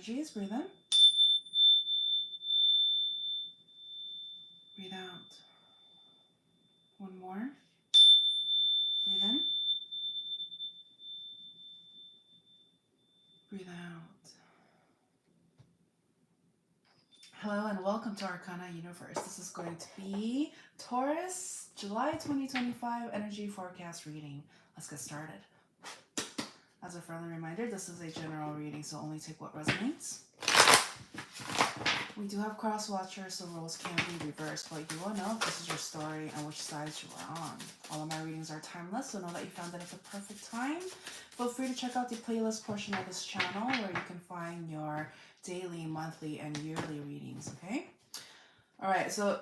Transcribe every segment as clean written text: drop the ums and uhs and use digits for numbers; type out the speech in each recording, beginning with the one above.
energies. Breathe in. Breathe out. One more. Breathe in. Breathe out. Hello and welcome to ArcanaUniverse. This is going to be Taurus, July 2025 energy forecast reading. Let's get started. As a friendly reminder, this is a general reading, so only take what resonates. We do have cross watchers, so roles can be reversed, but you will know if this is your story and which sides you are on. All of my readings are timeless, so know that you found it at the perfect time. Feel free to check out the playlist portion of this channel where you can find your daily, monthly, and yearly readings, okay? All right, so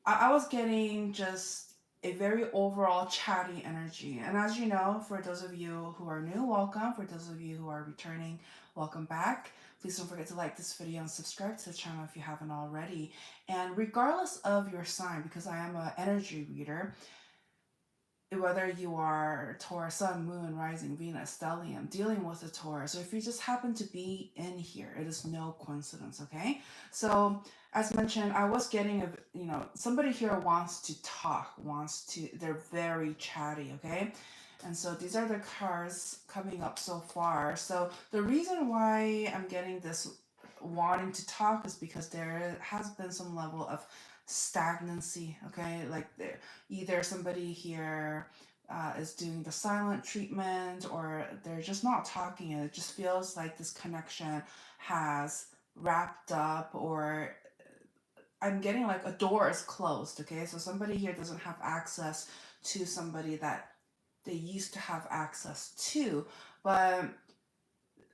I was getting just a very overall chatty energy. And as you know, for those of you who are new, welcome. For those of you who are returning, welcome back. Please don't forget to like this video and subscribe to the channel if you haven't already. And regardless of your sign, because I am an energy reader, whether you are Taurus, Sun, Moon, Rising, Venus, Stellium, dealing with a Taurus, or if you just happen to be in here, it is no coincidence, okay? So, as mentioned, I was getting somebody here wants to talk, they're very chatty, okay? And so these are the cards coming up so far. So the reason why I'm getting this wanting to talk is because there has been some level of stagnancy, okay? Like either somebody here is doing the silent treatment, or they're just not talking, and it just feels like this connection has wrapped up, or I'm getting like a door is closed, okay? So somebody here doesn't have access to somebody that they used to have access to. But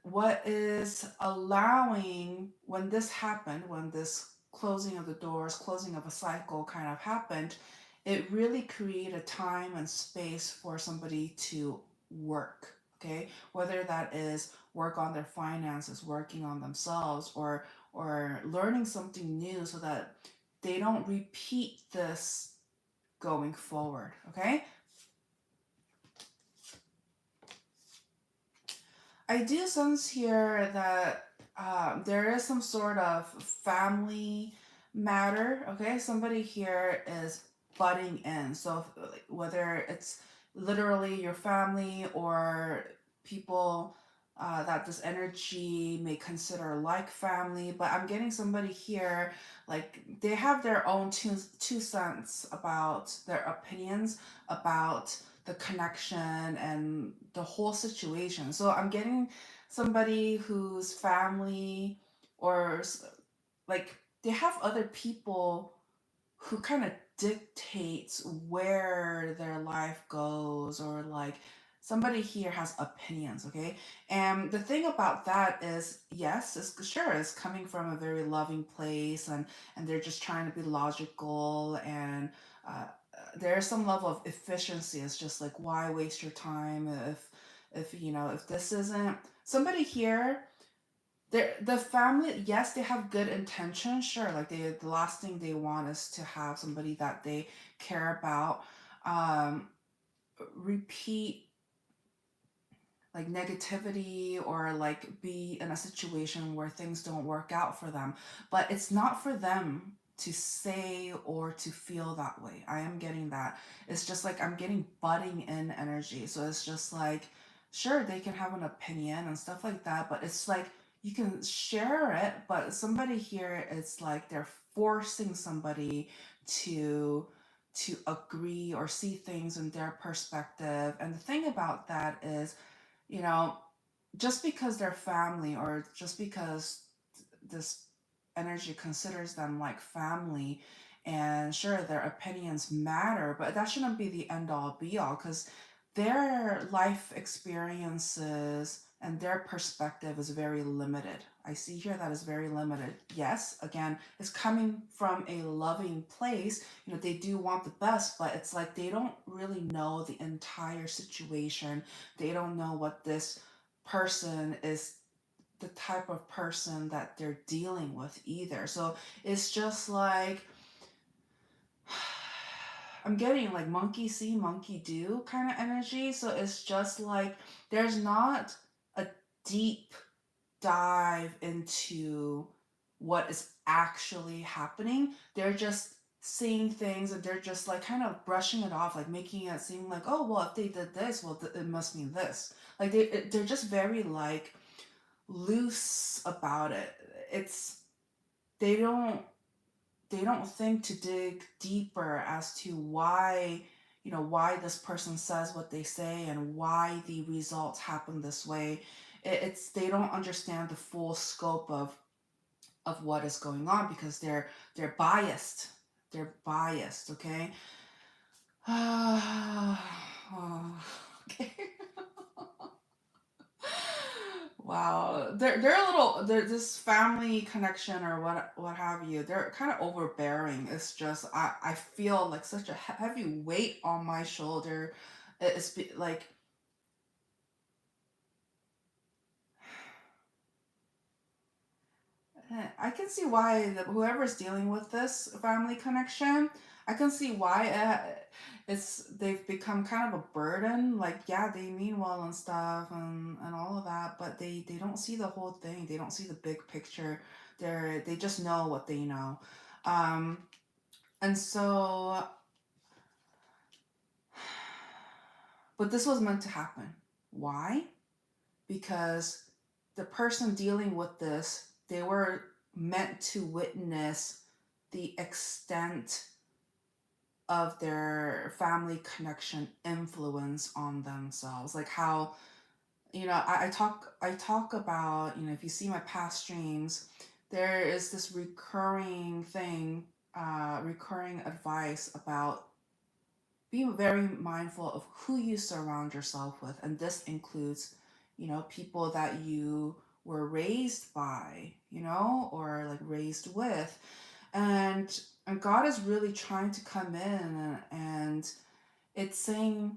what is allowing, when this happened, when this closing of the doors, closing of a cycle kind of happened, it really created time and space for somebody to work, okay? Whether that is work on their finances, working on themselves, or learning something new so that they don't repeat this going forward, okay? I do sense here that there is some sort of family matter, okay? Somebody here is butting in. So whether it's literally your family or people that this energy may consider like family, but I'm getting somebody here, like they have their own two cents about their opinions about the connection and the whole situation. So I'm getting somebody whose family, or like they have other people who kind of dictates where their life goes, or like somebody here has opinions, okay? And the thing about that is, yes, it's coming from a very loving place, and they're just trying to be logical, and there's some level of efficiency. It's just like, why waste your time if this isn't somebody here. The family, yes, they have good intentions, sure. Like the last thing they want is to have somebody that they care about repeat like negativity, or like be in a situation where things don't work out for them. But it's not for them to say or to feel that way. I am getting that. It's just like I'm getting butting in energy. So it's just like, sure, they can have an opinion and stuff like that, but it's like you can share it, but somebody here, it's like they're forcing somebody to agree or see things in their perspective. And the thing about that is, just because they're family, or just because this energy considers them like family, and sure, their opinions matter, but that shouldn't be the end all be all, because their life experiences and their perspective is very limited. I see here that is very limited. Yes, again, it's coming from a loving place. They do want the best, but it's like they don't really know the entire situation. They don't know what this person is, the type of person that they're dealing with either. So it's just like, I'm getting like monkey see, monkey do kind of energy. So it's just like there's not a deep dive into what is actually happening. They're just seeing things and they're just like kind of brushing it off, like making it seem like, oh well, if they did this, well it must mean this. Like they're just very like loose about it. It's they don't think to dig deeper as to why, why this person says what they say and why the results happen this way. It's they don't understand the full scope of what is going on because they're biased. They're biased, okay? Okay. Wow, they're a little they're this family connection or what have you. They're kind of overbearing. It's just I feel like such a heavy weight on my shoulder. Like I can see why whoever's dealing with this family connection, I can see why they've become kind of a burden. Like, yeah, they mean well and stuff and all of that, but they don't see the whole thing. They don't see the big picture. They just know what they know. Um, and so, but this was meant to happen. Why? Because the person dealing with this, they were meant to witness the extent of their family connection influence on themselves. Like how, I talk about, if you see my past streams, there is this recurring thing, recurring advice about being very mindful of who you surround yourself with. And this includes, people that you were raised by, or like raised with. And God is really trying to come in and it's saying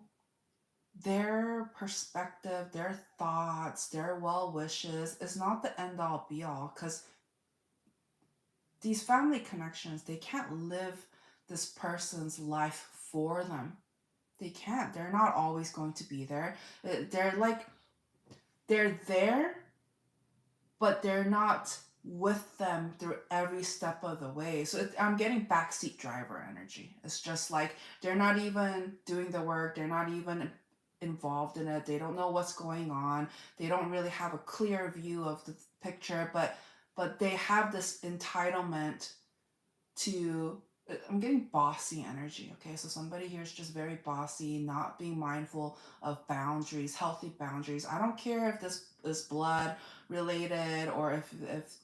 their perspective, their thoughts, their well wishes is not the end all be all because these family connections, they can't live this person's life for them. They can't. They're not always going to be there. They're there, but they're not with them through every step of the way. So I'm getting backseat driver energy. It's just like they're not even doing the work. They're not even involved in it. They don't know what's going on. They don't really have a clear view of the picture, but they have this entitlement to I'm getting bossy energy, okay? So somebody here is just very bossy, not being mindful of boundaries, healthy boundaries. I don't care if this is blood related or if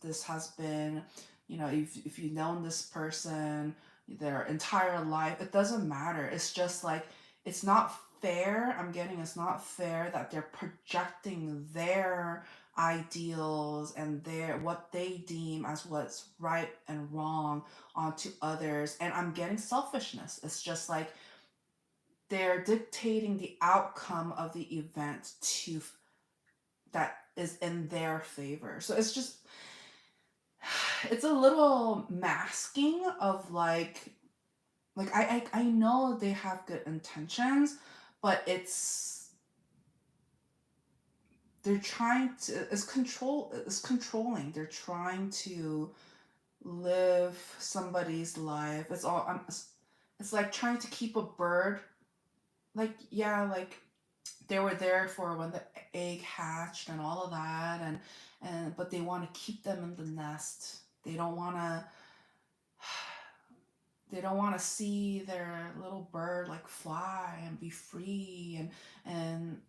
this has been, if you've known this person their entire life, it doesn't matter. It's just like it's not fair. I'm getting it's not fair that they're projecting their ideals and their what they deem as what's right and wrong onto others. And I'm getting selfishness. It's just like they're dictating the outcome of the event to that is in their favor. So it's just it's a little masking of like I know they have good intentions, but they're trying to it's controlling. They're trying to live somebody's life. It's like trying to keep a bird. Like, yeah, like they were there for when the egg hatched and all of that, and but they want to keep them in the nest. They don't want to see their little bird like fly and be free and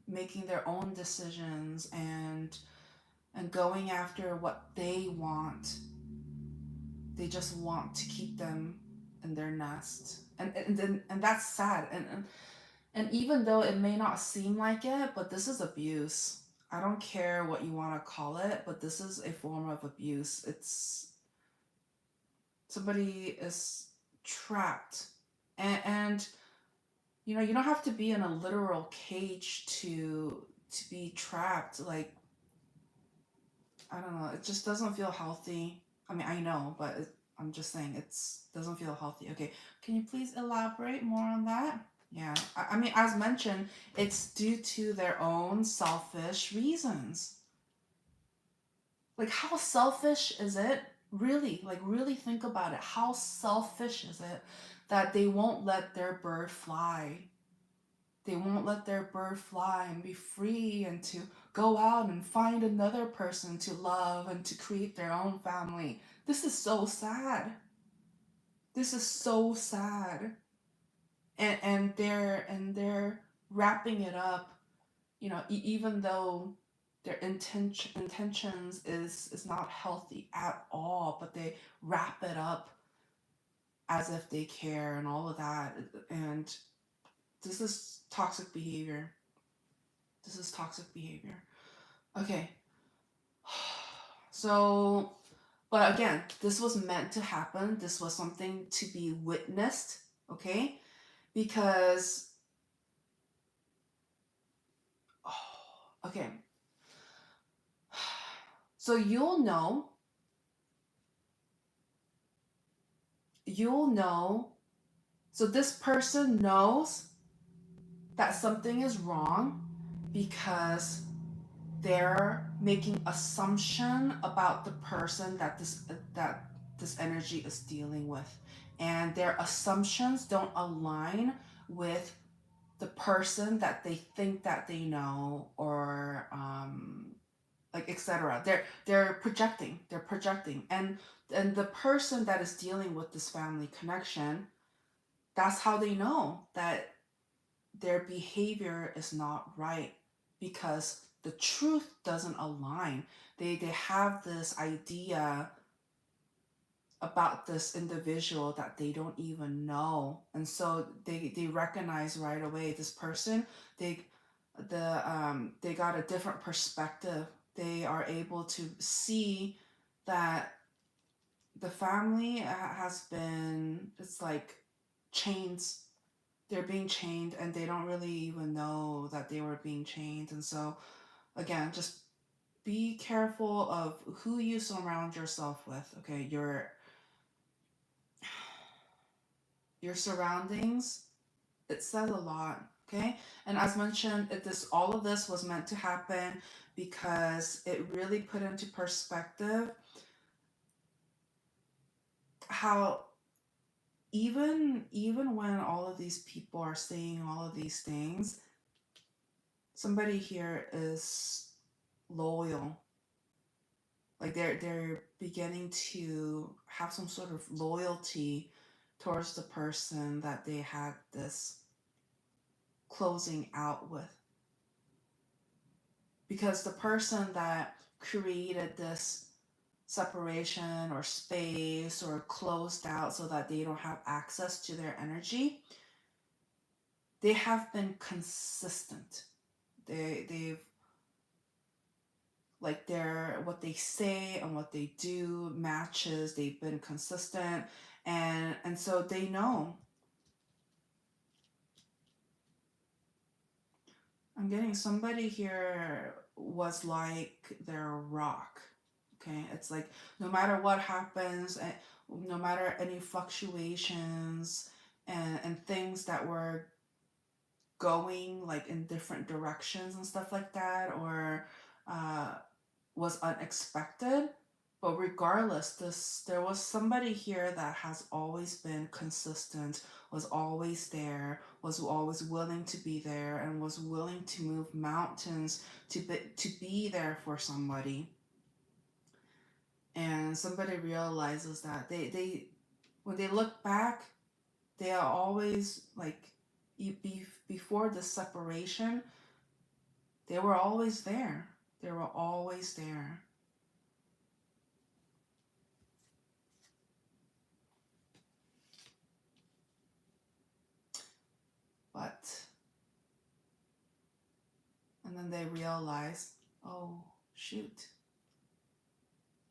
making their own decisions and going after what they want. They just want to keep them in their nest, and that's sad. And even though it may not seem like it, but this is abuse. I don't care what you want to call it, but this is a form of abuse. It's somebody is trapped, and you don't have to be in a literal cage to be trapped. Like, I don't know, it just doesn't feel healthy. I mean, I know, but I'm just saying it doesn't feel healthy. Okay, can you please elaborate more on that? Yeah, I mean, as mentioned, it's due to their own selfish reasons. Like, how selfish is it? Really, like, really think about it. How selfish is it that they won't let their bird fly? They won't let their bird fly and be free and to go out and find another person to love and to create their own family. This is so sad. This is so sad. And they're wrapping it up, you know, even though their intentions is not healthy at all, but they wrap it up as if they care and all of that. And this is toxic behavior. This is toxic behavior. Okay. So, but again, this was meant to happen. This was something to be witnessed, okay? Because, oh, okay. So you'll know, so this person knows that something is wrong because they're making assumption about the person that this energy is dealing with, and their assumptions don't align with the person that they think that they know, or like, etc. They're projecting, and the person that is dealing with this family connection, that's how they know that their behavior is not right, because the truth doesn't align. They have this idea about this individual that they don't even know, and so they recognize right away this person. They got a different perspective. They are able to see that the family has been, it's like chains. They're being chained, and they don't really even know that they were being chained. And so, again, just be careful of who you surround yourself with. Okay, your surroundings, it says a lot. Okay, and as mentioned, all of this was meant to happen because it really put into perspective how, even when all of these people are saying all of these things, somebody here is loyal. Like, they're beginning to have some sort of loyalty towards the person that they had this closing out with, because the person that created this separation or space or closed out so that they don't have access to their energy, they have been consistent. They've, like, what they say and what they do matches. They've been consistent, and so they know. I'm getting somebody here was like their rock. Okay, it's like, no matter what happens, no matter any fluctuations and things that were going like in different directions and stuff like that, or uh, was unexpected. But regardless, there was somebody here that has always been consistent, was always there, was always willing to be there, and was willing to move mountains to be there for somebody. And somebody realizes that they when they look back, they are always like, before the separation, they were always there. They were always there. But, and then they realize, oh, shoot,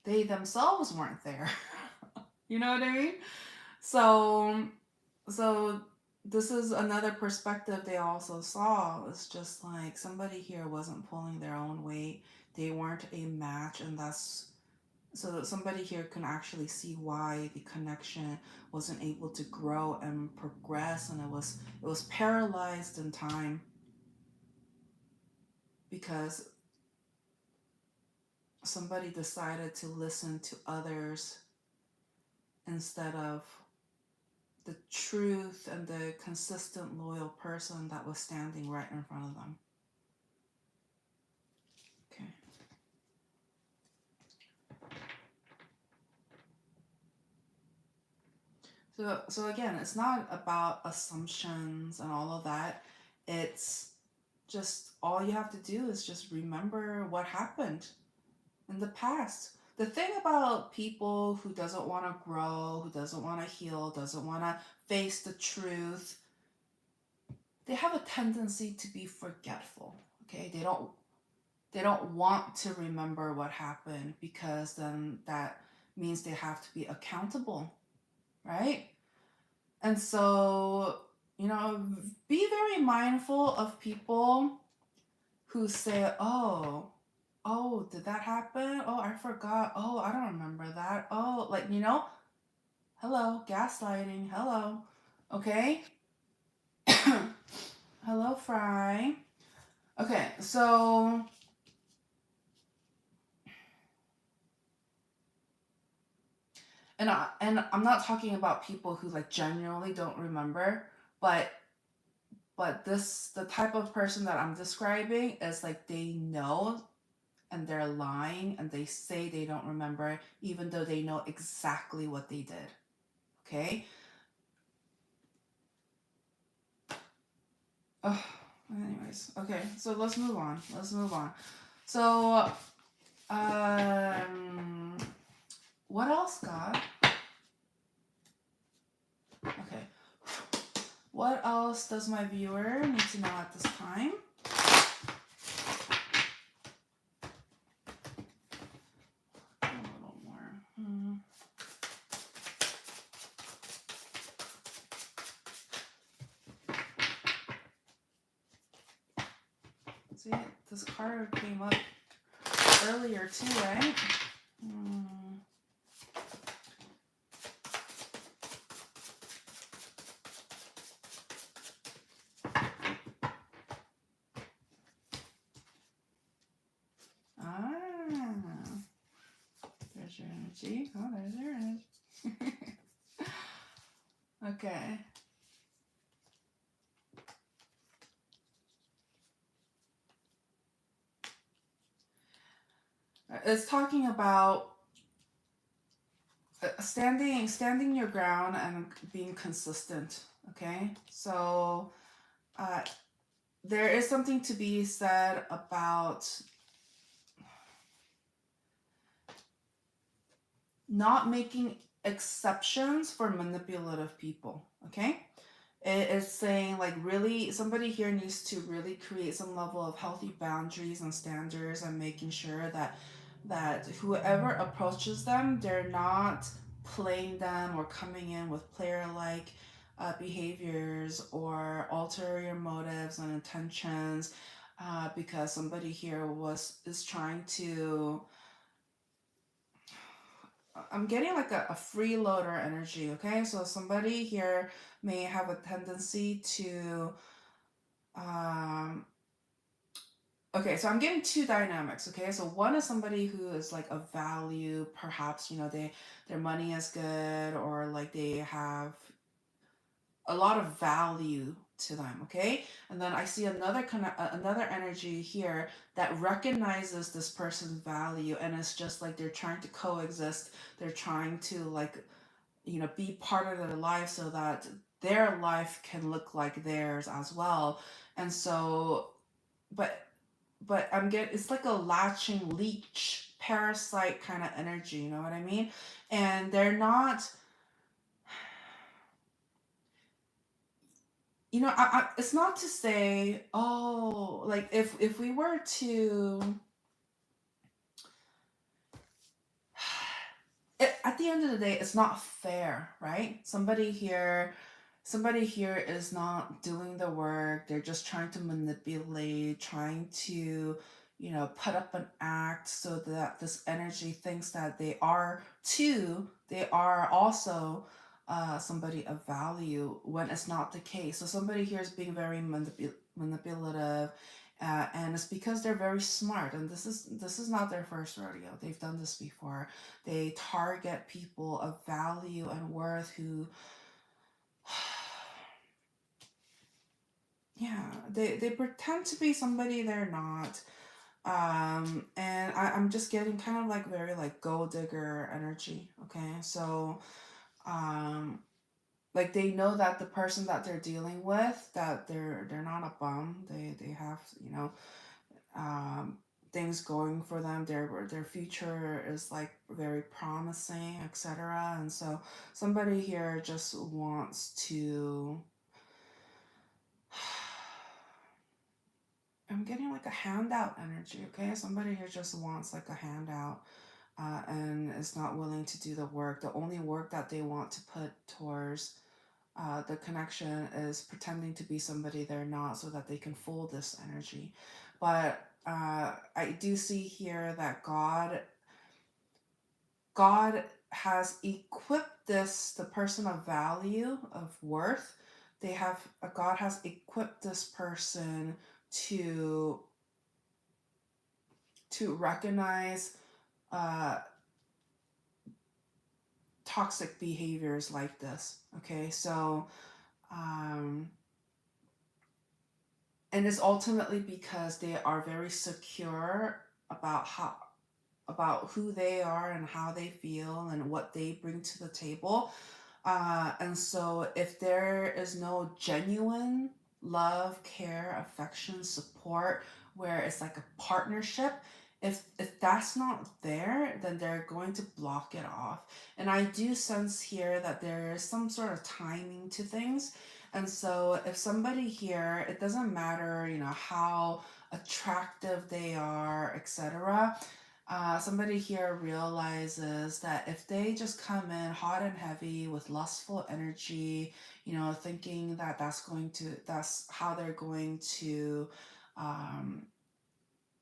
they themselves weren't there. You know what I mean? So this is another perspective they also saw. It's just like, somebody here wasn't pulling their own weight. They weren't a match, and that's so that somebody here can actually see why the connection wasn't able to grow and progress, and it was paralyzed in time, because somebody decided to listen to others instead of the truth and the consistent, loyal person that was standing right in front of them. Okay. So again, it's not about assumptions and all of that. It's just all you have to do is just remember what happened in the past. The thing about people who doesn't want to grow, who doesn't want to heal, doesn't want to face the truth, they have a tendency to be forgetful. Okay, they don't want to remember what happened, because then that means they have to be accountable, right? And so, you know, be very mindful of people who say, oh, did that happen? Oh, I forgot. Oh, I don't remember that. Oh, like, you know, hello, gaslighting. Hello. Okay. Hello, Fry. Okay, so and I'm not talking about people who like genuinely don't remember, but the type of person that I'm describing is like they know and they're lying and they say they don't remember even though they know exactly what they did. Okay? Oh, anyways, okay, so let's move on. So, what else, God? Okay. What else does my viewer need to know at this time? A little more. See, this card came up earlier too, right? There's your energy. Oh, there's your energy. Okay. It's talking about standing your ground and being consistent. Okay, so there is something to be said about not making exceptions for manipulative people. Okay, it's saying like really somebody here needs to really create some level of healthy boundaries and standards, and making sure that whoever approaches them, they're not playing them or coming in with player-like behaviors or ulterior motives and intentions, because somebody here is trying to. I'm getting like a freeloader energy, okay? So somebody here may have a tendency to okay, so I'm getting two dynamics, okay? So one is somebody who is like of value, perhaps, you know, their money is good, or like they have a lot of value to them, okay? And then I see another another energy here that recognizes this person's value, and it's just like they're trying to coexist. They're trying to like, you know, be part of their life so that their life can look like theirs as well. And so, but I'm getting, it's like a latching leech parasite kind of energy, you know what I mean? And they're not, you know, it's not to say, oh, like if we were to, at the end of the day, it's not fair, right? Somebody here is not doing the work. They're just trying to manipulate, trying to, you know, put up an act so that this energy thinks that they are too, they are also somebody of value, when it's not the case. So somebody here is being very manipulative And it's because they're very smart, and this is not their first rodeo. They've done this before. They target people of value and worth who, yeah, they pretend to be somebody they're not. And I'm just getting kind of like very like gold digger energy. Okay, so like they know that the person that they're dealing with, that they're not a bum. They have, you know, um, things going for them. Their future is like very promising, etc. And so somebody here just wants to. I'm getting like a handout energy. Okay, somebody here just wants like a handout. And is not willing to do the work. The only work that they want to put towards the connection is pretending to be somebody they're not, so that they can fool this energy. But I do see here that God has equipped the person of value, of worth. God has equipped this person to recognize uh, toxic behaviors like this. Okay, so um, and it's ultimately because they are very secure about who they are and how they feel and what they bring to the table. And so if there is no genuine love, care, affection, support, where it's like a partnership, if that's not there, then they're going to block it off. And I do sense here that there is some sort of timing to things. And so if somebody here, it doesn't matter, you know, how attractive they are, etc. Somebody here realizes that if they just come in hot and heavy with lustful energy, you know, thinking that that's how they're going to, um,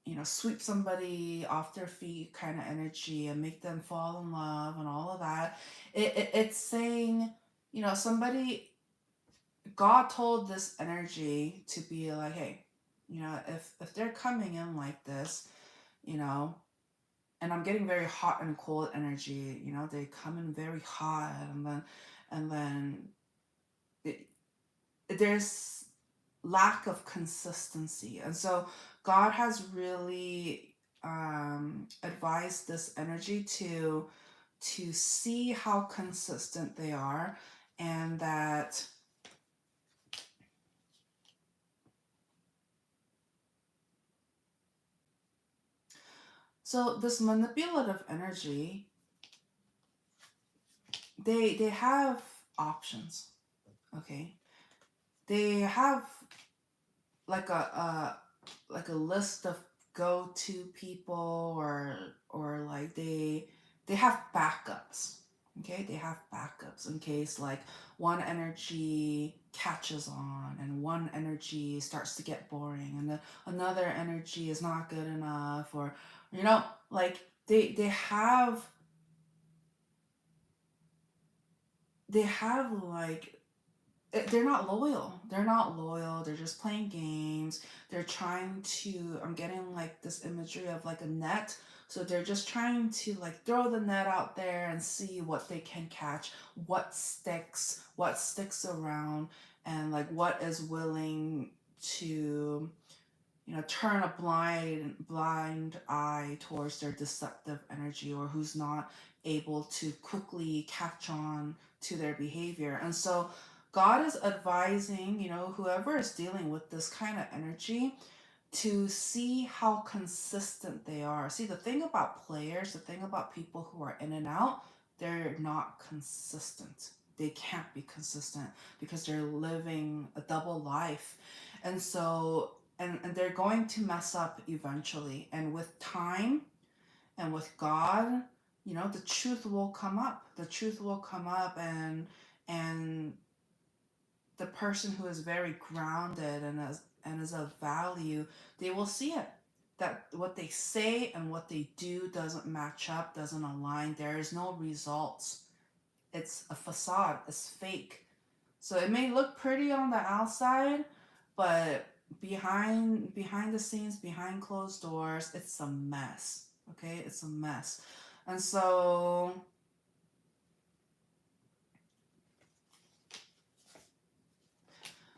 you know, sweep somebody off their feet kind of energy and make them fall in love and all of that, it's saying, you know, God told this energy to be like, hey, you know, if they're coming in like this, you know, and I'm getting very hot and cold energy. You know, they come in very hot, and then it, there's lack of consistency, and so God has really advised this energy to see how consistent they are, and that. So this manipulative energy, they have options, okay? They have like a list of go-to people, or like they have backups. Okay, they have backups in case like one energy catches on and one energy starts to get boring, and then another energy is not good enough, or you know, like they have like they're not loyal. They're not loyal. They're just playing games. They're trying to, I'm getting like this imagery of like a net. So they're just trying to like throw the net out there and see what they can catch, what sticks around, and like what is willing to, you know, turn a blind eye towards their deceptive energy, or who's not able to quickly catch on to their behavior. And so God is advising, you know, whoever is dealing with this kind of energy to see how consistent they are. See, the thing about players, the thing about people who are in and out, they're not consistent. They can't be consistent because they're living a double life. And so, and they're going to mess up eventually. And with time and with God, you know, the truth will come up. The truth will come up, and the person who is very grounded and is of value, they will see it. That what they say and what they do doesn't match up, doesn't align. There is no results. It's a facade. It's fake. So it may look pretty on the outside, but behind the scenes, behind closed doors, it's a mess. Okay, it's a mess. And so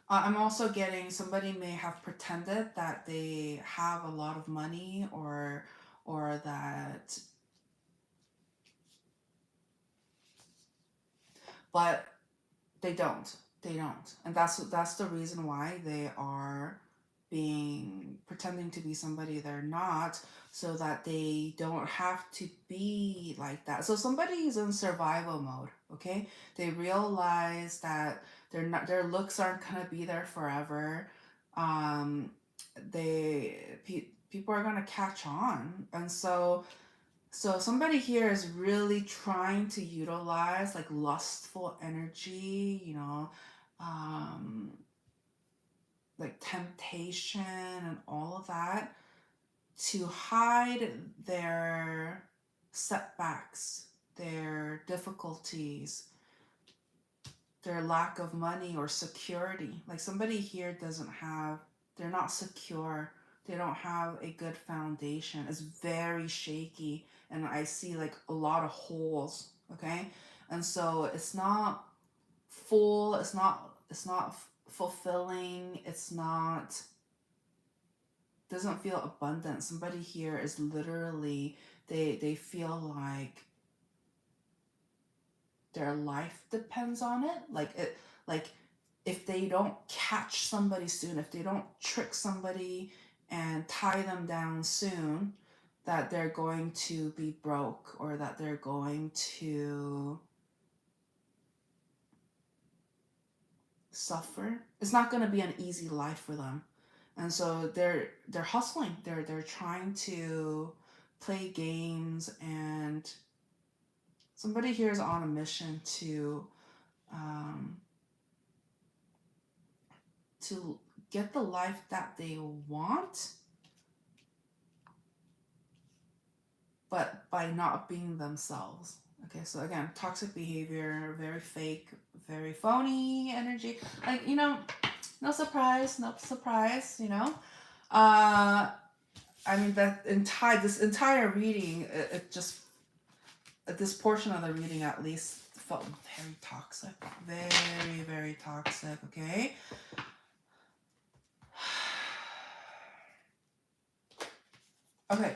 I'm also getting somebody may have pretended that they have a lot of money, or that, but they don't. They don't. And that's the reason why they are being pretending to be somebody they're not, so that they don't have to be like that. So somebody is in survival mode, okay? They realize that their looks aren't going to be there forever. Um people are going to catch on. And so somebody here is really trying to utilize like lustful energy, um, like temptation and all of that, to hide their setbacks, their difficulties, their lack of money or security. Like somebody here they're not secure. They don't have a good foundation. It's very shaky. And I see like a lot of holes. Okay. And so it's not full. It's not fulfilling. It's not, doesn't feel abundant. Somebody here is literally, they feel like their life depends on it. Like if they don't catch somebody soon, if they don't trick somebody and tie them down soon, that they're going to be broke, or that they're going to suffer. It's not going to be an easy life for them. And so they're hustling. They're trying to play games, and somebody here is on a mission um, to get the life that they want, but by not being themselves. Okay, so again, toxic behavior, very fake, very phony energy. Like, no surprise, no surprise, I mean, this entire reading, it just, this portion of the reading at least felt very toxic. Very, very toxic, okay? Okay,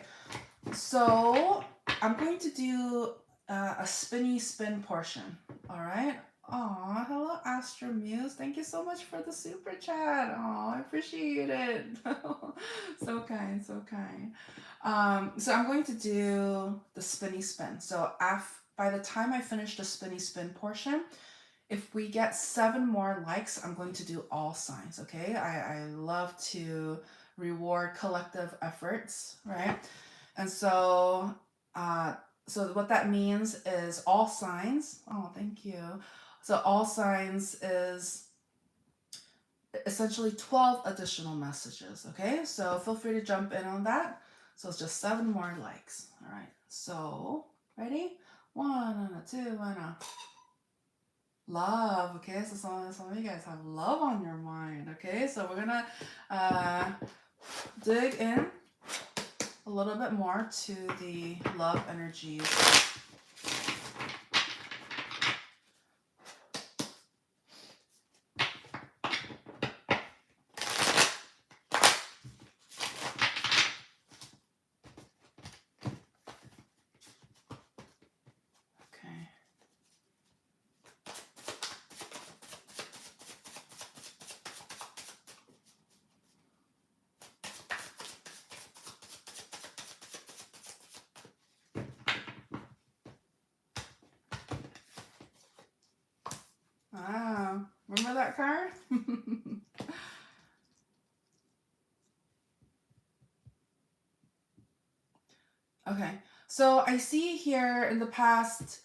so I'm going to do a spinny spin portion, all right? Aw, hello, Astro Muse. Thank you so much for the super chat. Aw, I appreciate it. So kind, so kind. So I'm going to do the spinny spin. So by the time I finish the spinny spin portion, if we get 7 more likes, I'm going to do all signs, okay? I love to reward collective efforts, right? And so what that means is all signs. Oh, thank you. So all signs is essentially 12 additional messages, okay? So feel free to jump in on that. So it's just 7 more likes. All right. So ready? 1 and a 2 and a love. Okay, so some of you guys have love on your mind. Okay, so we're gonna dig in a little bit more to the love energies. Okay. Ah, remember that card? Okay, so I see here in the past,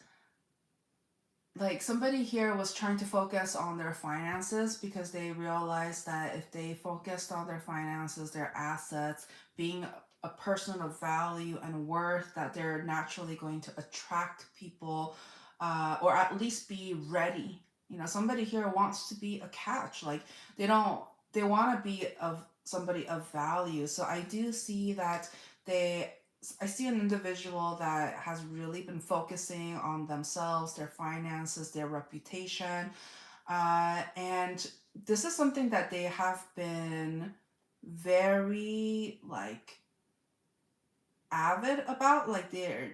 like somebody here was trying to focus on their finances because they realized that if they focused on their finances, their assets, being a person of value and worth, that they're naturally going to attract people, or at least be ready. Somebody here wants to be a catch. Like they want to be of somebody of value. So I do see that I see an individual that has really been focusing on themselves, their finances, their reputation, and this is something that they have been very like avid about. Like they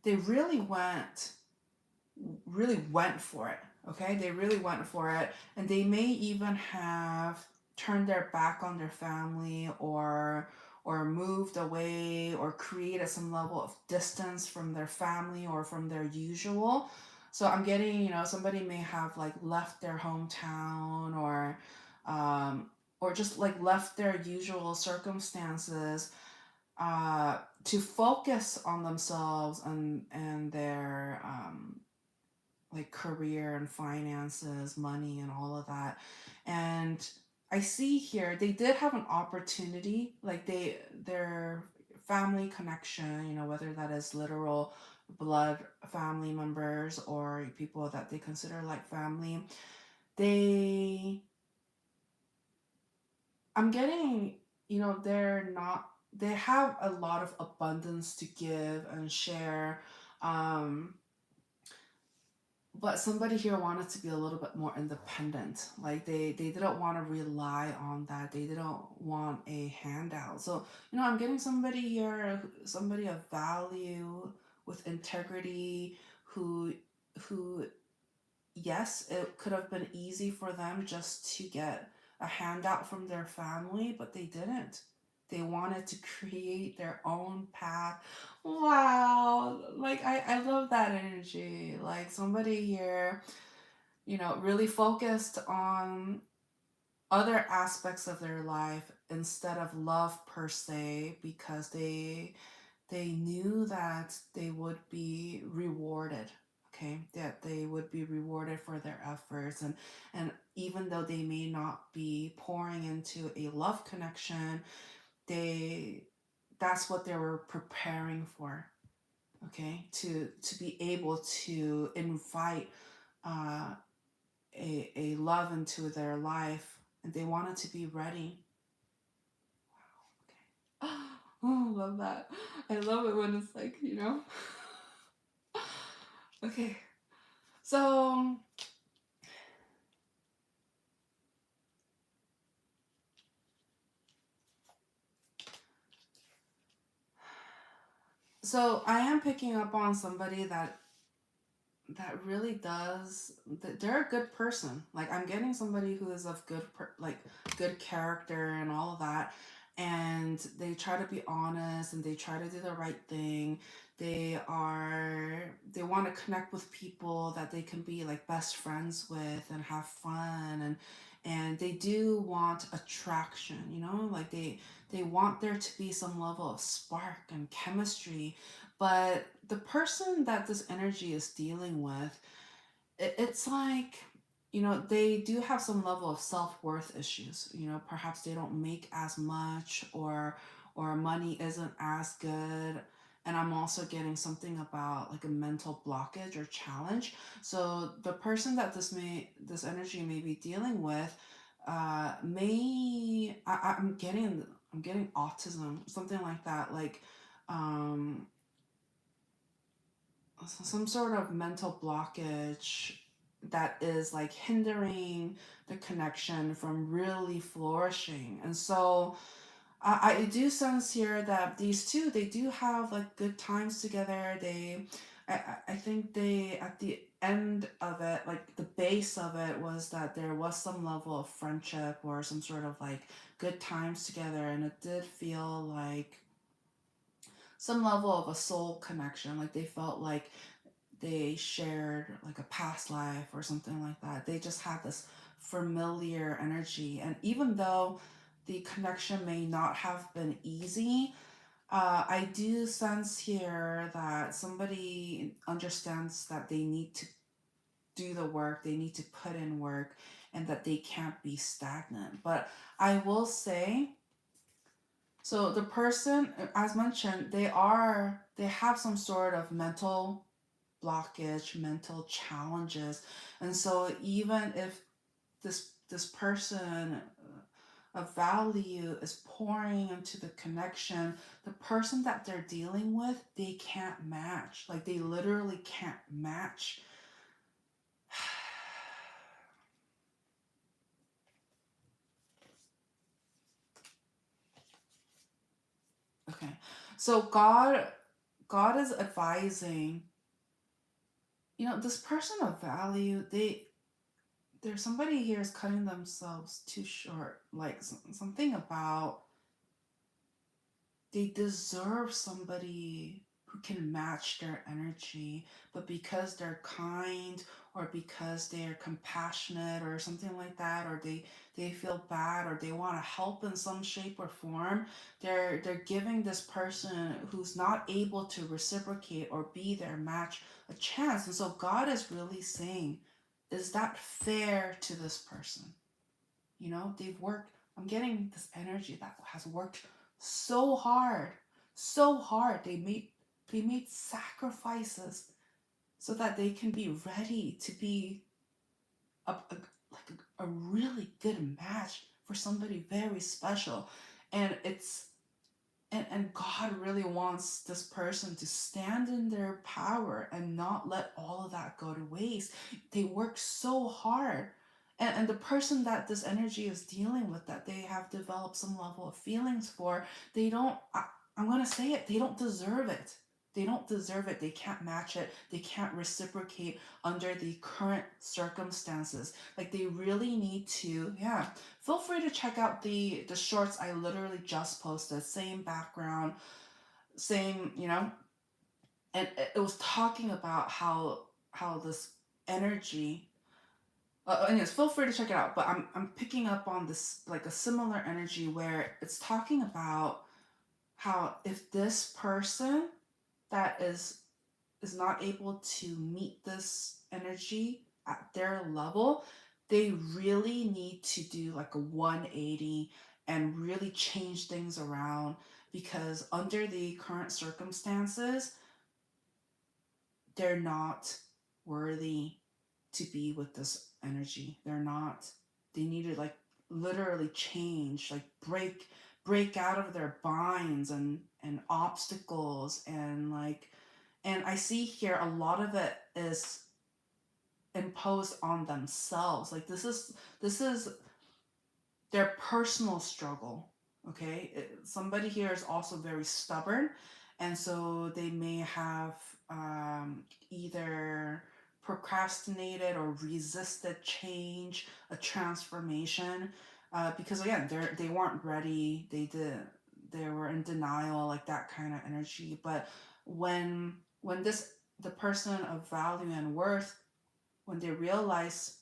really went for it. Okay, they really went for it, and they may even have turned their back on their family, or moved away, or created some level of distance from their family or from their usual. So I'm getting, somebody may have like left their hometown, or just like left their usual circumstances, to focus on themselves and their like career and finances, money, and all of that. And I see here they did have an opportunity, like their family connection, whether that is literal blood family members or people that they consider like family. They I'm getting, they have a lot of abundance to give and share. Um, but somebody here wanted to be a little bit more independent. Like they didn't want to rely on that. They didn't want a handout. So, I'm getting somebody here, somebody of value with integrity, who yes, it could have been easy for them just to get a handout from their family, but they didn't. They wanted to create their own path. Wow. Like, I love that energy. Like, somebody here, really focused on other aspects of their life instead of love per se, because they knew that they would be rewarded. Okay, that they would be rewarded for their efforts, and even though they may not be pouring into a love connection, they that's what they were preparing for. Okay, to be able to invite uh, a love into their life, and they wanted to be ready. Okay. Oh, love that. I love it when it's like, Okay. So I am picking up on somebody that really does that. They're a good person. Like, I'm getting somebody who is of good character and all of that, and they try to be honest, and they try to do the right thing. They want to connect with people that they can be like best friends with and have fun, and they do want attraction, like they want there to be some level of spark and chemistry. But the person that this energy is dealing with, it's like, they do have some level of self-worth issues. Perhaps they don't make as much, or money isn't as good. And I'm also getting something about like a mental blockage or challenge. So the person that this energy may be dealing with, I'm getting autism, something like that, like um some sort of mental blockage that is like hindering the connection from really flourishing. And so I do sense here that these two, they do have like good times together. I think they, at the end of it, like the base of it was that there was some level of friendship or some sort of like good times together, and it did feel like some level of a soul connection. Like they felt like they shared like a past life or something like that. They just had this familiar energy. And even though the connection may not have been easy, I do sense here that somebody understands that they need to do the work, they need to put in work, and that they can't be stagnant. But I will say, so the person, as mentioned, they have some sort of mental blockage, mental challenges. And so even if this person of value is pouring into the connection, the person that they're dealing with, they can't match. Like they literally can't match. Okay. So God is advising, you know, this person of value, there's somebody here is cutting themselves too short. Like something about they deserve somebody who can match their energy, but because they're kind or because they're compassionate or something like that, or they feel bad or they want to help in some shape or form, they're giving this person who's not able to reciprocate or be their match a chance. And so God is really saying, is that fair to this person? You know, they've worked, I'm getting this energy that has worked so hard, so hard. They made sacrifices so that they can be ready to be a really good match for somebody very special. And it's and God really wants this person to stand in their power and not let all of that go to waste. They work so hard. And the person that this energy is dealing with, that they have developed some level of feelings for, they don't, I'm going to say it, they don't deserve it. They don't deserve it. They can't match it. They can't reciprocate under the current circumstances. Like they really need to, yeah. Feel free to check out the shorts I literally just posted. Same background, same, you know. And it was talking about how this energy. Anyways, feel free to check it out. But I'm picking up on this like a similar energy where it's talking about how if this person that is not able to meet this energy at their level, they really need to do like a 180 and really change things around, because under the current circumstances, they're not worthy to be with this energy. They're not. They need to like literally change, like break out of their binds and obstacles and like, and I see here a lot of it is imposed on themselves. Like this is their personal struggle. Okay, somebody here is also very stubborn, and so they may have either procrastinated or resisted change, a transformation, because again they weren't ready. They were in denial, like that kind of energy. But when this the person of value and worth, when they realize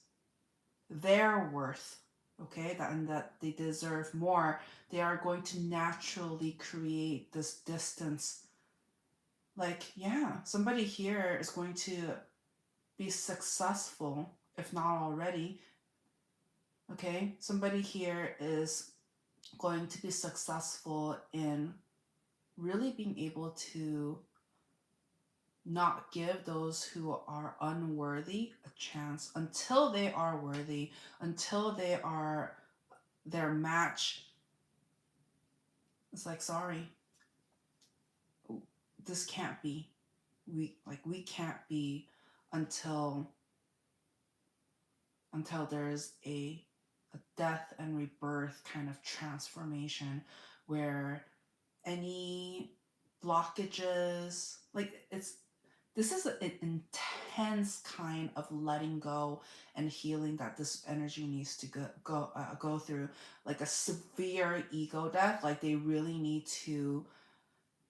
their worth, okay, that and that they deserve more, they are going to naturally create this distance. Like, yeah, somebody here is going to be successful, if not already. Okay, somebody here is going to be successful in really being able to not give those who are unworthy a chance until they are worthy, until they are their match. It's like, sorry, this can't be. We can't be until there's a death and rebirth kind of transformation where any blockages, like this is an intense kind of letting go and healing that this energy needs to go through, like a severe ego death. Like they really need to,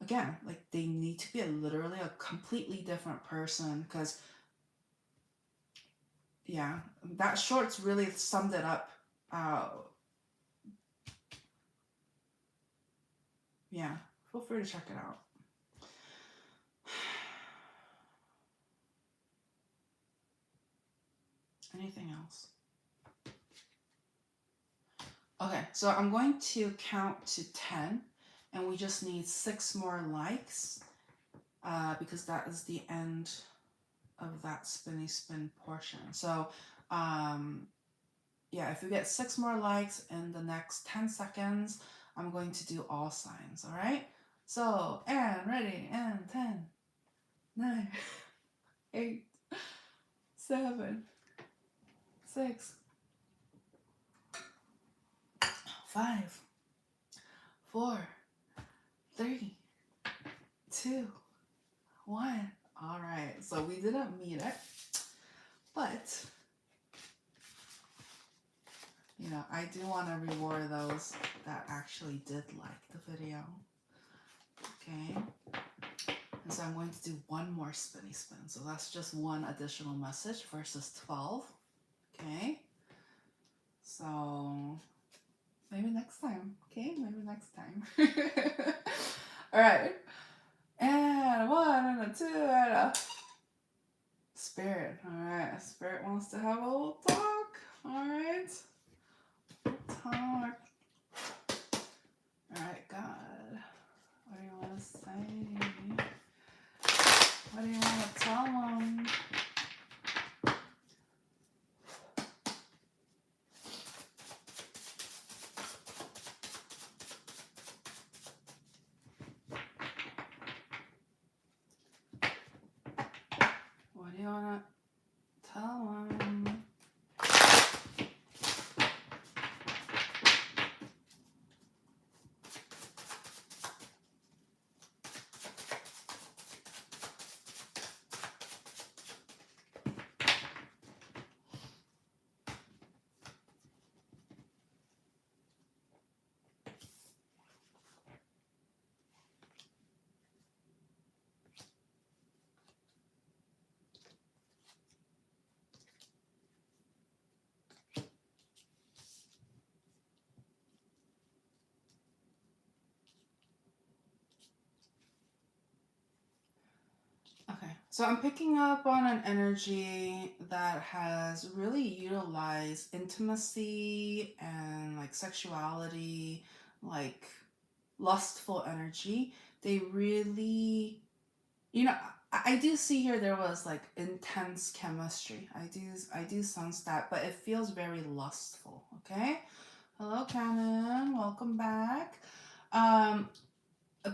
again, like they need to be literally a completely different person, because yeah, that shorts really summed it up. uh yeah, feel free to check it out. Anything else? Okay, so I'm going to count to 10, and we just need 6 more likes, because that is the end of that spinny spin portion. So yeah, if you get 6 more likes in the next 10 seconds, I'm going to do all signs, all right? So, and ready, and 10, 9, 8, 7, 6, 5, 4, 3, 2, 1. All right, so we didn't meet it, but you know, I do want to reward those that actually did like the video. Okay. And so I'm going to do one more spinny spin. So that's just one additional message versus 12. Okay. So maybe next time. Okay. Maybe next time. All right. And 1 and a 2 and a Spirit. All right. Spirit wants to have a little talk. All right. Talk. All right, God. What do you want to say? What do you want to tell them? What do you want to tell them? Okay, so I'm picking up on an energy that has really utilized intimacy and like sexuality, like lustful energy. They really, you know, I do see here there was like intense chemistry. I do sense that, but it feels very lustful. Okay, hello, Canon, welcome back.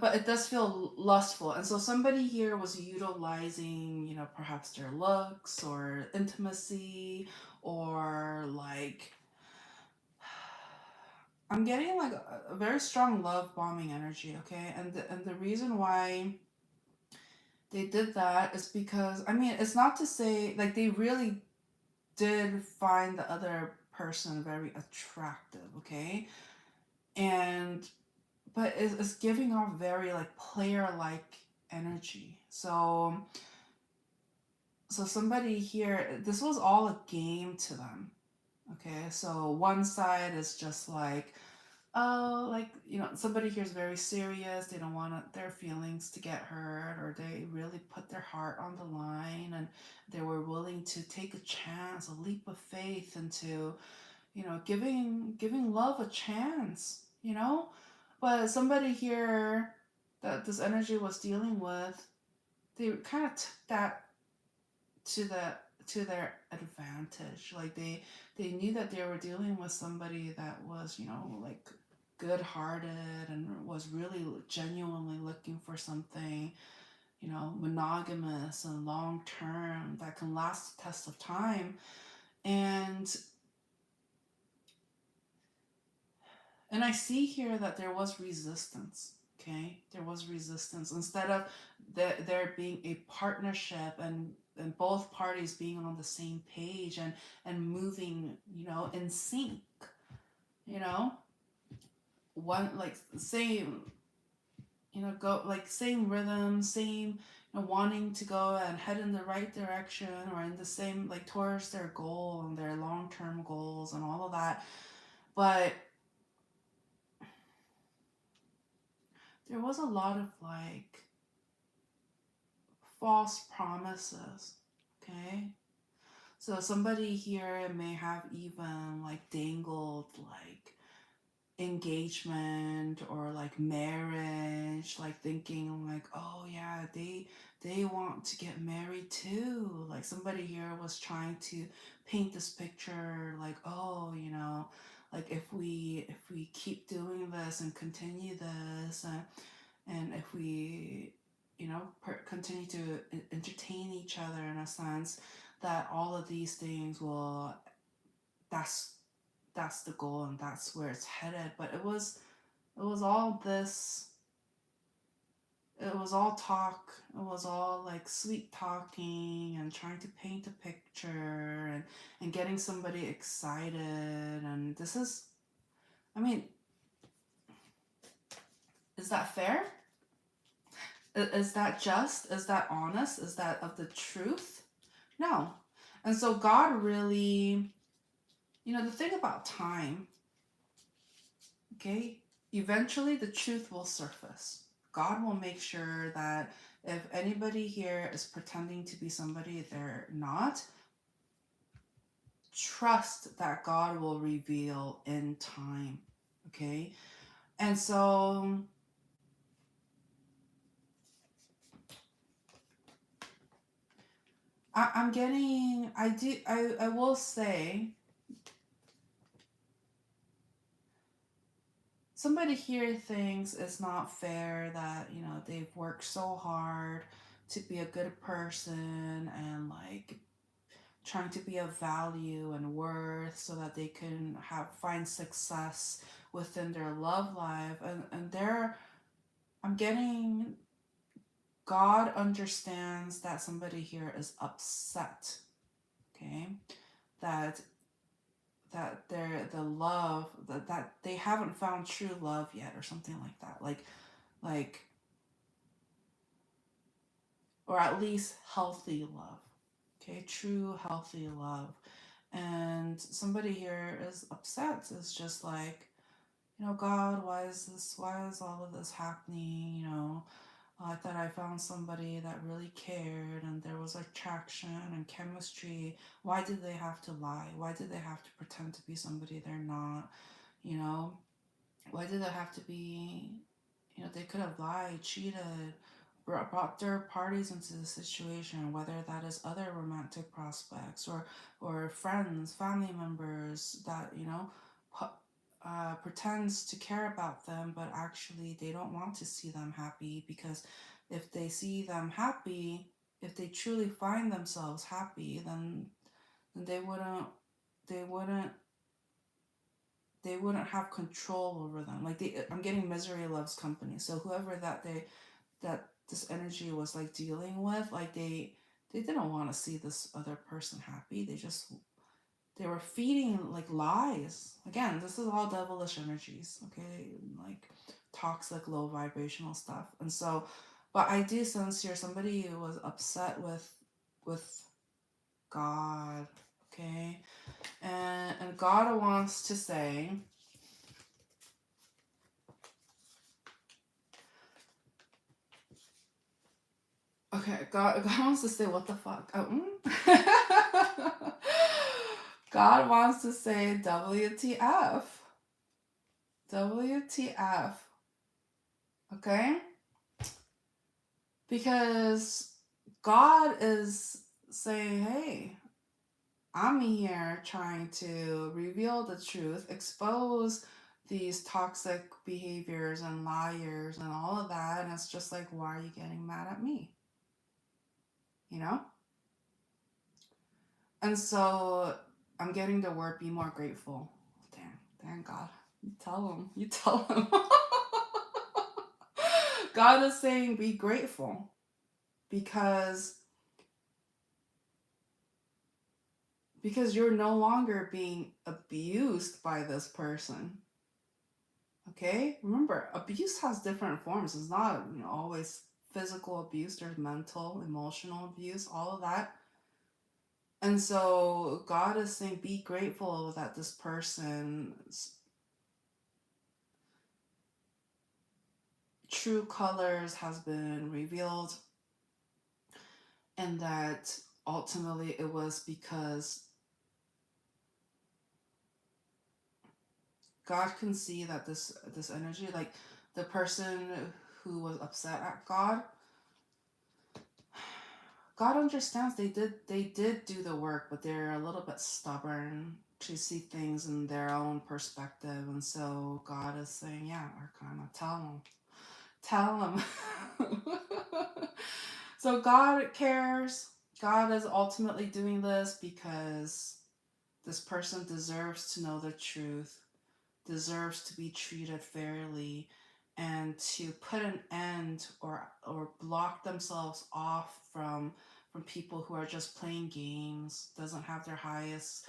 But it does feel lustful, and so somebody here was utilizing, you know, perhaps their looks or intimacy or like I'm getting like a very strong love bombing energy. Okay, and the reason why they did that is because, I mean, it's not to say like they really did find the other person very attractive. Okay, and but it's giving off very like player like energy. So somebody here, this was all a game to them. Okay, so one side is just like, oh, like, you know, somebody here is very serious. They don't want their feelings to get hurt, or they really put their heart on the line, and they were willing to take a chance, a leap of faith into, you know, giving love a chance, you know. But somebody here that this energy was dealing with, they kind of took that to their advantage. Like they knew that they were dealing with somebody that was, you know, like good hearted and was really genuinely looking for something, you know, monogamous and long term that can last the test of time. And I see here that there was resistance. Okay, there was resistance instead of there being a partnership and both parties being on the same page and moving, you know, in sync. You know, one like same, you know, go like same rhythm, same, you know, wanting to go and head in the right direction or in the same like towards their goal and their long term goals and all of that, but there was a lot of like false promises. Okay, so somebody here may have even like dangled like engagement or like marriage, like thinking like, oh yeah, they want to get married too. Like somebody here was trying to paint this picture like, oh, you know, like if we keep doing this and continue this, and if we, you know, continue to entertain each other in a sense, that all of these things will, that's that's the goal and that's where it's headed. But it was all this, it was all talk, it was all like sweet talking and trying to paint a picture, and getting somebody excited. And this is, I mean, is that fair? Is that just? Is that honest? Is that of the truth? No. And so God really, you know, the thing about time, okay, eventually the truth will surface. God will make sure that if anybody here is pretending to be somebody they're not, trust that God will reveal in time. Okay? And so I'm getting, I will say, somebody here thinks it's not fair that, you know, they've worked so hard to be a good person and like trying to be of value and worth so that they can find success within their love life. And there, I'm getting, God understands that somebody here is upset, okay, that the love, that they haven't found true love yet, or something like that, like or at least healthy love, okay, true healthy love. And somebody here is upset. It's just like, you know, God, why is all of this happening? You know, I thought I found somebody that really cared and there was attraction and chemistry. Why did they have to lie? Why did they have to pretend to be somebody they're not? You know, why did it have to be, you know, they could have lied, cheated, brought third parties into the situation, whether that is other romantic prospects or friends, family members that, you know, pretends to care about them, but actually they don't want to see them happy, because if they see them happy, if they truly find themselves happy, then they wouldn't they wouldn't they wouldn't have control over them. Like I'm getting misery loves company. So whoever that this energy was like dealing with, like they didn't want to see this other person happy. They were feeding like lies. Again, this is all devilish energies, okay? Like toxic, low vibrational stuff. And so, but I do sense here somebody who was upset with God, okay? And God wants to say, okay, God wants to say, what the fuck? God wants to say, WTF. WTF. Okay? Because God is saying, hey, I'm here trying to reveal the truth, expose these toxic behaviors and liars and all of that. And it's just like, why are you getting mad at me? You know? And so I'm getting the word, be more grateful. Damn God. You tell him. God is saying, be grateful, because you're no longer being abused by this person. Okay? Remember, abuse has different forms. It's not, you know, always physical abuse. There's mental, emotional abuse, all of that. And so God is saying, be grateful that this person's true colors has been revealed, and that ultimately it was because God can see that this energy, like the person who was upset at God, God understands they did do the work, but they're a little bit stubborn to see things in their own perspective, and so God is saying, yeah, Arcana, tell them. So God cares. God is ultimately doing this because this person deserves to know the truth, deserves to be treated fairly, and to put an end or block themselves off from people who are just playing games, doesn't have their highest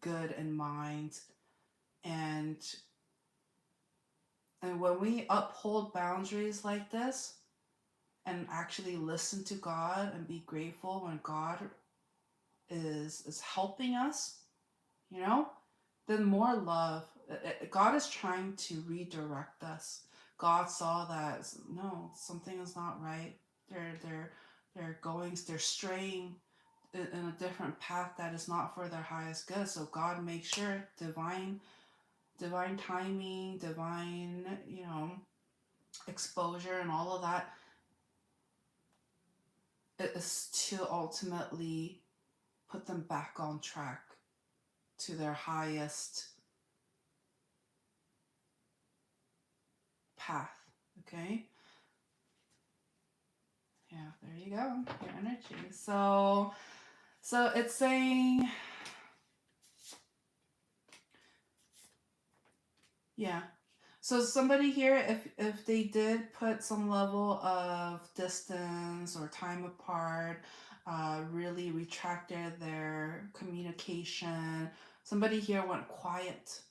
good in mind. And when we uphold boundaries like this and actually listen to God and be grateful when God is helping us, you know, then more love. God is trying to redirect us. God saw that no, something is not right. They're straying in a different path that is not for their highest good. So God makes sure divine timing, divine, exposure and all of that is to ultimately put them back on track to their highest path. Okay? Yeah, there you go. Your energy. So it's saying, yeah. So somebody here, if they did put some level of distance or time apart, really retracted their communication, somebody here went quiet.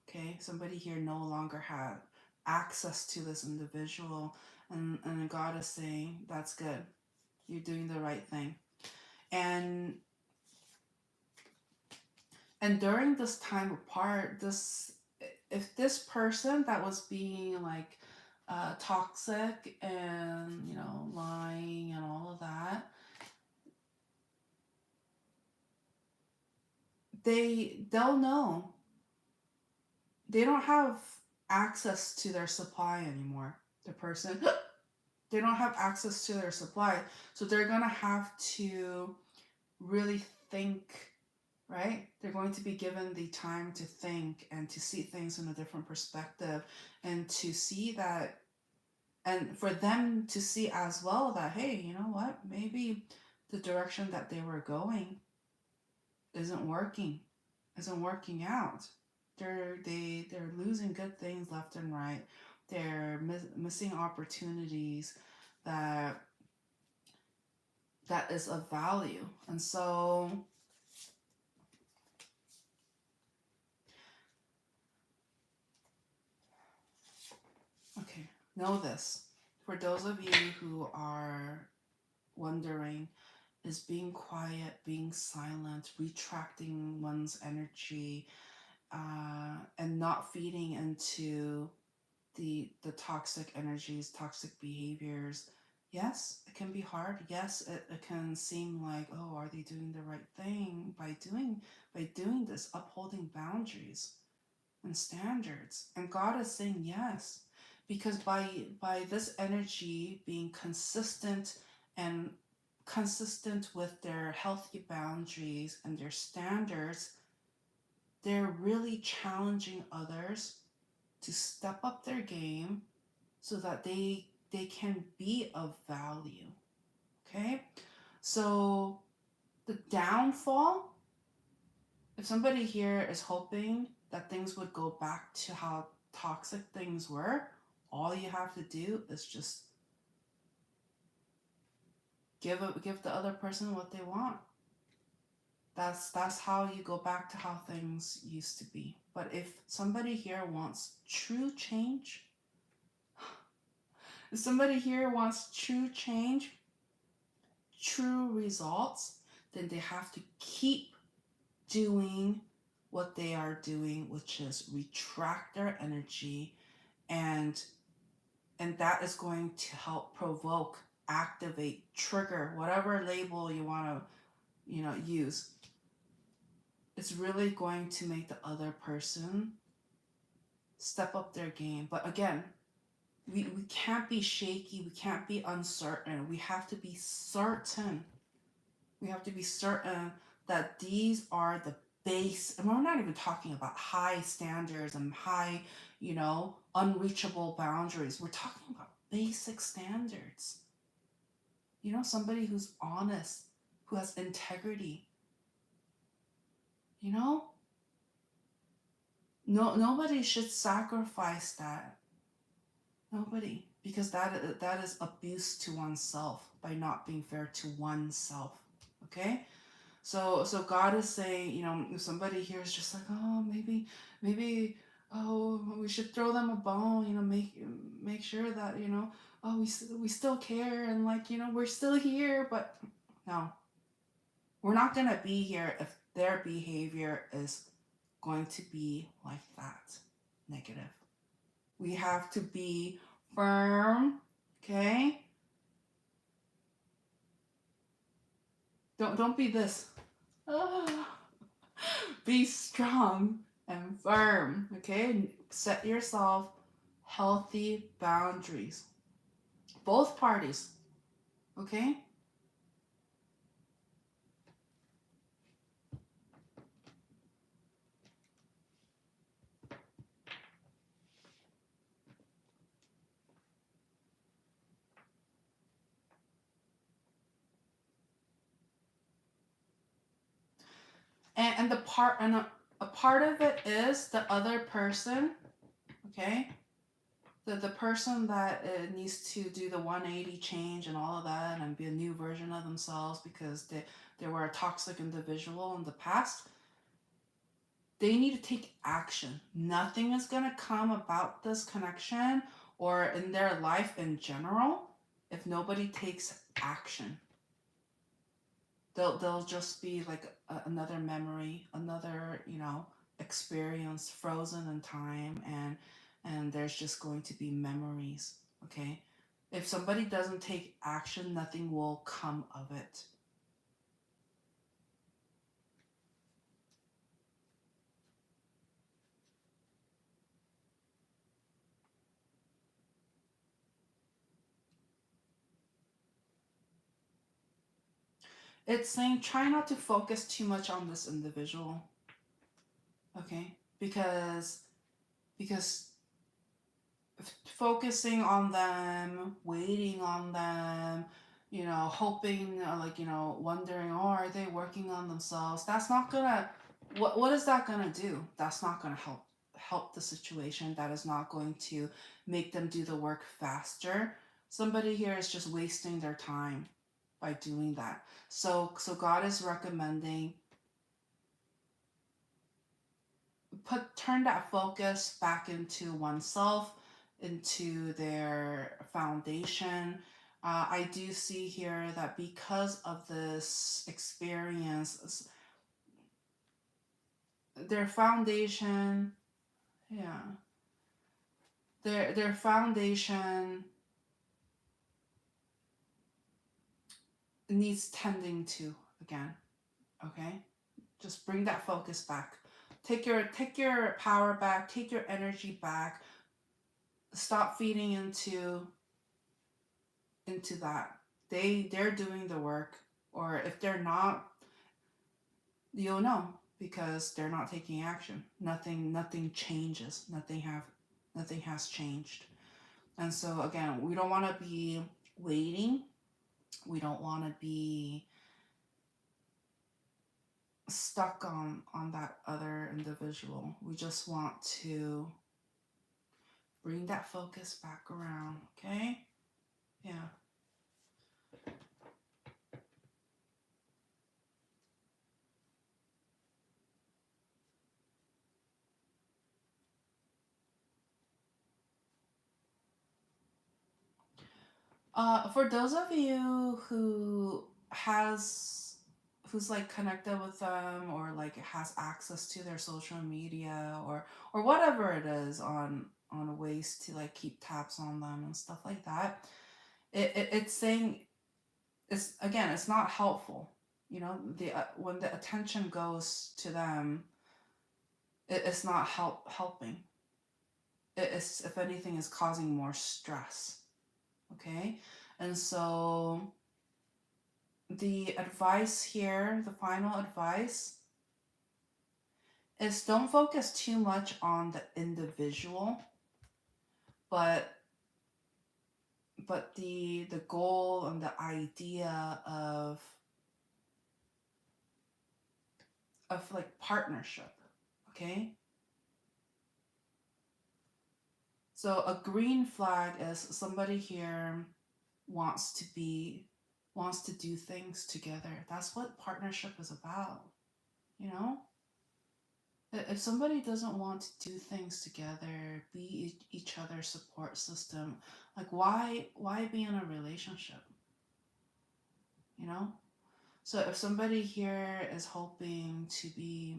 Okay, somebody here no longer had access to this individual, and God is saying, that's good. You're doing the right thing. And during this time apart, if this person that was being like toxic and lying and all of that, they'll know they don't have access to their supply anymore. The person they don't have access to their supply, so they're gonna have to really think, right? They're going to be given the time to think and to see things in a different perspective, and to see that, and for them to see as well that, hey, you know what? Maybe the direction that they were going isn't working out. They're losing good things left and right. They're missing opportunities that is of value. And so okay, know this. For those of you who are wondering, is being quiet, being silent, retracting one's energy, and not feeding into the toxic energies, toxic behaviors. Yes, it can be hard. Yes, it can seem like, oh, are they doing the right thing by doing this, upholding boundaries and standards? And God is saying yes, because by this energy being consistent and consistent with their healthy boundaries and their standards, they're really challenging others to step up their game so that they can be of value. Okay? So the downfall, if somebody here is hoping that things would go back to how toxic things were, all you have to do is just give the other person what they want. That's how you go back to how things used to be. But if somebody here wants true change, if somebody here wants true change, true results, then they have to keep doing what they are doing, which is retract their energy, and that is going to help provoke, activate, trigger, whatever label you want to use, it's really going to make the other person step up their game. But again, we can't be shaky, we can't be uncertain. We have to be certain. We have to be certain that these are the base, and we're not even talking about high standards and high, unreachable boundaries. We're talking about basic standards. Somebody who's honest, who has integrity. No, nobody should sacrifice that. Nobody, because that is abuse to oneself by not being fair to oneself. Okay, so God is saying, if somebody here is just like, oh, maybe, oh, we should throw them a bone, make sure that oh, we still care, and like we're still here, but no, we're not gonna be here if their behavior is going to be like that, negative. We have to be firm, okay? Don't be this. Oh. Be strong and firm, okay? Set yourself healthy boundaries. Both parties, okay? And a part of it is the other person, okay? The person that needs to do the 180 change and all of that and be a new version of themselves because they were a toxic individual in the past. They need to take action. Nothing is going to come about this connection or in their life in general if nobody takes action. They'll just be like another memory, another, experience frozen in time, and there's just going to be memories, okay? If somebody doesn't take action, nothing will come of it. It's saying try not to focus too much on this individual, okay? Because focusing on them, waiting on them, hoping, wondering, oh, are they working on themselves? That's not gonna. What is that gonna do? That's not gonna help the situation. That is not going to make them do the work faster. Somebody here is just wasting their time by doing that. So God is recommending turn that focus back into oneself, into their foundation. I do see here that because of this experience, their foundation, yeah, their foundation needs tending to again. Okay, just bring that focus back. Take your power back. Take your energy back. Stop feeding into that. They're doing the work, or if they're not, you'll know because they're not taking action. Nothing changes. Nothing has changed. And so again, we don't want to be waiting. We don't want to be stuck on that other individual. We just want to bring that focus back around, okay? Yeah. For those of you who's like connected with them or like has access to their social media or whatever it is on ways to like keep tabs on them and stuff like that, it's saying it's not helpful. You know, when the attention goes to them, it's not helping. It's, if anything, is causing more stress. Okay, and so the advice here, the final advice, is don't focus too much on the individual, but the goal and the idea of like partnership. Okay, so a green flag is somebody here wants to do things together. That's what partnership is about, you know? If somebody doesn't want to do things together, be each other's support system, like why be in a relationship? You know? So if somebody here is hoping to be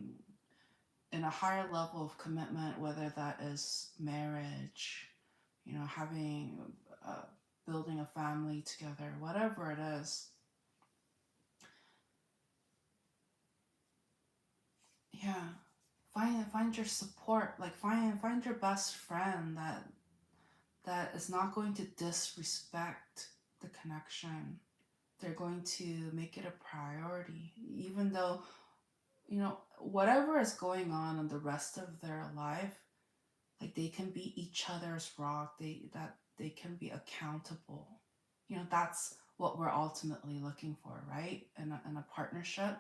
in a higher level of commitment, whether that is marriage, you know, having building a family together, whatever it is, yeah, find your support. Like find your best friend that is not going to disrespect the connection. They're going to make it a priority, even though, you know, whatever is going on in the rest of their life, like they can be each other's rock. They can be accountable. You know, that's what we're ultimately looking for, right? In a partnership.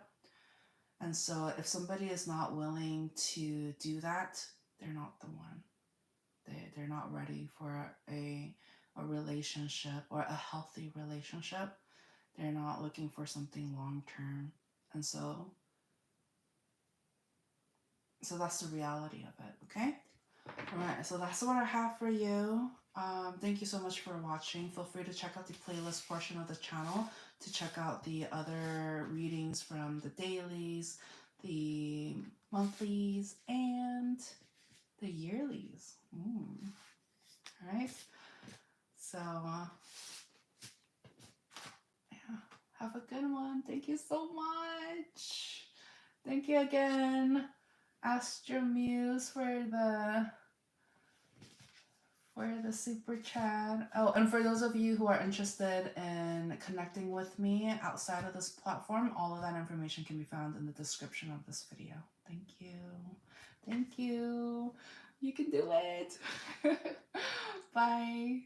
And so if somebody is not willing to do that, they're not the one. They're not ready for a relationship, or a healthy relationship. They're not looking for something long term. And so that's the reality of it, okay? All right, so that's what I have for you. Thank you so much for watching. Feel free to check out the playlist portion of the channel to check out the other readings from the dailies, the monthlies, and the yearlies. All right. So, yeah, have a good one. Thank you so much. Thank you again, Astro Muse, for the super chat. Oh, and for those of you who are interested in connecting with me outside of this platform, all of that information can be found in the description of this video. Thank you. Thank you. You can do it. Bye.